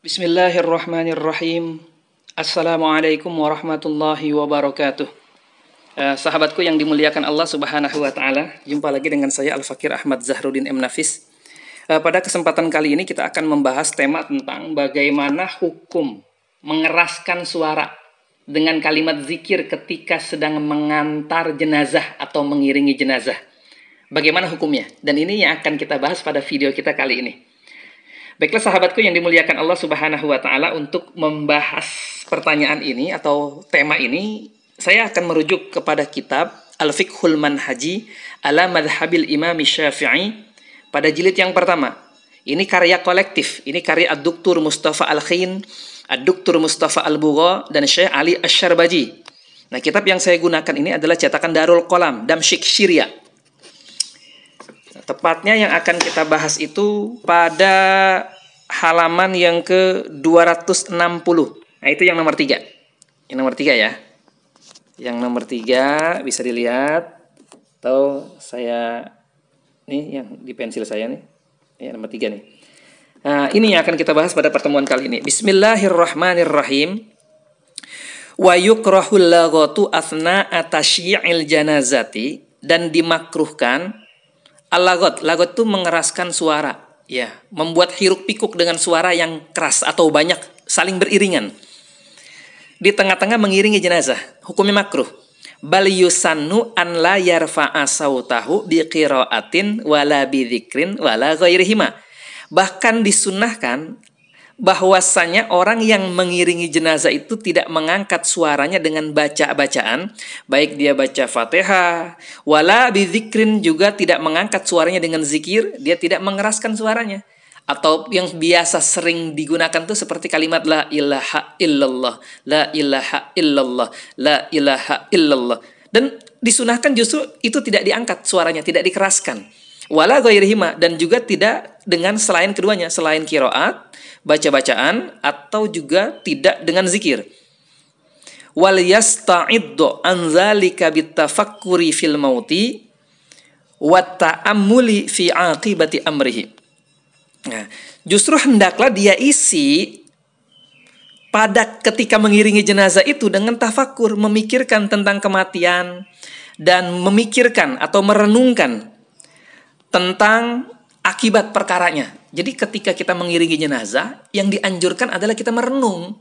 Bismillahirrahmanirrahim. Assalamualaikum warahmatullahi wabarakatuh. Sahabatku yang dimuliakan Allah Subhanahu wa Ta'ala, jumpa lagi dengan saya Al-Fakir Ahmad Zahruddin M. Nafis. Pada kesempatan kali ini kita akan membahas tema tentang bagaimana hukum mengeraskan suara dengan kalimat zikir ketika sedang mengantar jenazah atau mengiringi jenazah. Bagaimana hukumnya? Dan ini yang akan kita bahas pada video kita kali ini. Baiklah sahabatku yang dimuliakan Allah Subhanahu wa Ta'ala, untuk membahas pertanyaan ini atau tema ini, saya akan merujuk kepada kitab Al-Fiqhul Manhaji ala Madhabil Imam Syafi'i pada jilid yang pertama. Ini karya kolektif, ini karya Ad-Duktur Mustafa Al-Khin, Ad-Duktur Mustafa Al-Bugha, dan Syekh Ali Asy-Syarbaji. Nah, kitab yang saya gunakan ini adalah cetakan Darul Qalam, Damsyik Syria. Tepatnya yang akan kita bahas itu pada halaman yang ke-260. Nah, itu yang nomor 3. Yang nomor 3 ya. Yang nomor 3 bisa dilihat. Atau saya, nih yang di pensil saya nih. Yang nomor 3 nih. Nah, ini yang akan kita bahas pada pertemuan kali ini. Bismillahirrahmanirrahim. Wa yukrahul laghatu athna'a tasyi'il janazati, dan dimakruhkan al-laghat. Laghat itu mengeraskan suara, ya, membuat hiruk pikuk dengan suara yang keras atau banyak saling beriringan. Di tengah-tengah mengiringi jenazah, hukumnya makruh. Bal yusannu an la yarfa'a sautahu biqira'atin wala bidzikrin wala ghairihima. Bahkan disunnahkan bahwasanya orang yang mengiringi jenazah itu tidak mengangkat suaranya dengan bacaan, baik dia baca Fatihah, wala bidzikrin, juga tidak mengangkat suaranya dengan zikir, dia tidak mengeraskan suaranya. Atau yang biasa sering digunakan tuh seperti kalimat la ilaha illallah, la ilaha illallah, la ilaha illallah. Dan disunahkan justru itu tidak diangkat suaranya, tidak dikeraskan. Wala ghairihima, dan juga tidak dengan selain keduanya, selain qiraat, baca-bacaan, atau juga tidak dengan zikir. Wal yasta'iddu an dzalika bitafakkuri fil mauti wa ta'ammuli fi aqibati amrihi. Nah, justru hendaklah dia isi pada ketika mengiringi jenazah itu dengan tafakur, memikirkan tentang kematian dan memikirkan atau merenungkan tentang akibat perkaranya. Jadi ketika kita mengiringi jenazah, yang dianjurkan adalah kita merenung.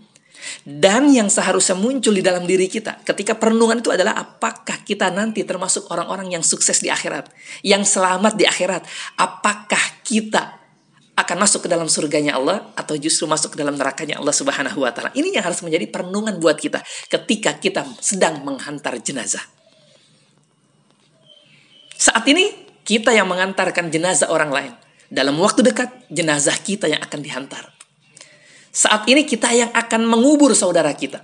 Dan yang seharusnya muncul di dalam diri kita ketika perenungan itu adalah, apakah kita nanti termasuk orang-orang yang sukses di akhirat, yang selamat di akhirat? Apakah kita akan masuk ke dalam surganya Allah, atau justru masuk ke dalam nerakanya Allah Subhanahu wa Ta'ala? Ini yang harus menjadi perenungan buat kita ketika kita sedang menghantar jenazah. Saat ini kita yang mengantarkan jenazah orang lain. Dalam waktu dekat, jenazah kita yang akan dihantar. Saat ini kita yang akan mengubur saudara kita.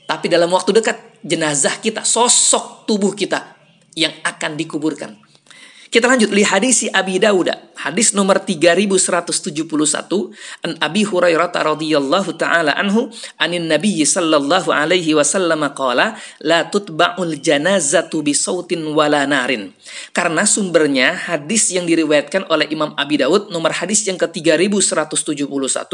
Tapi dalam waktu dekat, jenazah kita, sosok tubuh kita yang akan dikuburkan. Kita lanjut, li hadisi Abi Dawud, hadis nomor 3171, an Abi Hurairah radhiyallahu taala anhu, anin Nabi sallallahu alaihi wasallam qala, la tutba'ul janazatu bi sautin wala narin. Karena sumbernya hadis yang diriwayatkan oleh Imam Abi Dawud, nomor hadis yang ke-3171,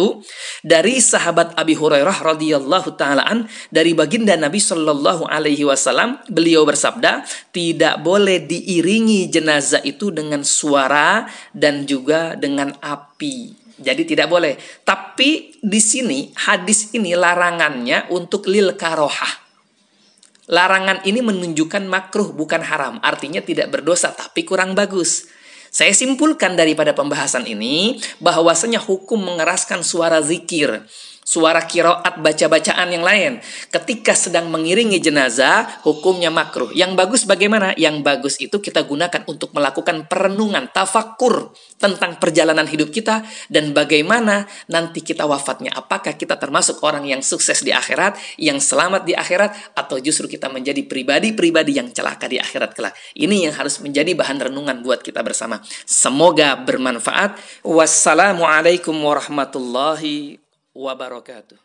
dari sahabat Abi Hurairah radhiyallahu taala an, dari baginda Nabi sallallahu alaihi wasallam, beliau bersabda, tidak boleh diiringi jenazah itu dengan suara dan juga dengan api. Jadi tidak boleh. Tapi di sini hadis ini larangannya untuk lil karohah. Larangan ini menunjukkan makruh, bukan haram. Artinya tidak berdosa tapi kurang bagus. Saya simpulkan daripada pembahasan ini bahwasanya hukum mengeraskan suara zikir, suara qiraat, baca-bacaan yang lain ketika sedang mengiringi jenazah, hukumnya makruh. Yang bagus bagaimana? Yang bagus itu kita gunakan untuk melakukan perenungan, tafakur tentang perjalanan hidup kita dan bagaimana nanti kita wafatnya. Apakah kita termasuk orang yang sukses di akhirat, yang selamat di akhirat, atau justru kita menjadi pribadi-pribadi yang celaka di akhirat kelak. Ini yang harus menjadi bahan renungan buat kita bersama. Semoga bermanfaat. Wassalamualaikum warahmatullahi wabarakatuh.